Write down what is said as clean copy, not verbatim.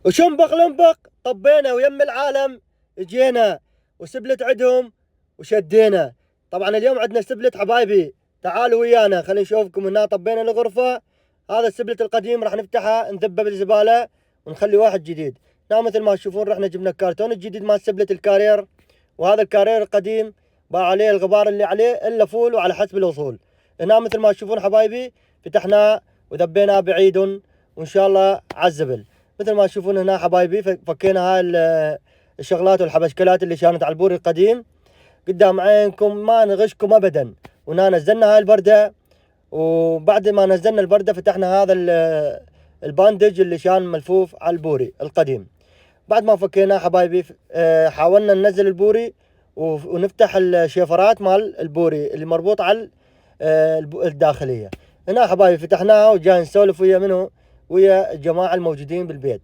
وشنبق لنبق طبينا ويم العالم جينا وسبلت عندهم وشدينا. طبعا اليوم عندنا سبلت حبايبي، تعالوا ويانا خلينا نشوفكم. هنا طبينا الغرفة، هذا السبلت القديم راح نفتحه نذبه بالزبالة ونخلي واحد جديد. هنا مثل ما تشوفون رحنا جبنا الكرتون الجديد مال سبلت الكارير، وهذا الكارير القديم باع عليه الغبار اللي عليه الا فول وعلى حسب الوصول. هنا مثل ما تشوفون حبايبي فتحناه وذبيناه بعيد وان شاء الله عالزبل. مثل ما تشوفون هنا حبايبي فكينا هاي الشغلات والحبشكلات اللي كانت على البوري القديم قدام عينكم، ما نغشكم ابدا. وهنا نزلنا هاي البردة، وبعد ما نزلنا البردة فتحنا هذا الباندج اللي كان ملفوف على البوري القديم. بعد ما فكيناه حبايبي حاولنا ننزل البوري ونفتح الشيفرات مال البوري اللي مربوط على الداخلية. هنا حبايبي فتحناها وجاي نسولف ويا منو، ويا الجماعة الموجودين بالبيت.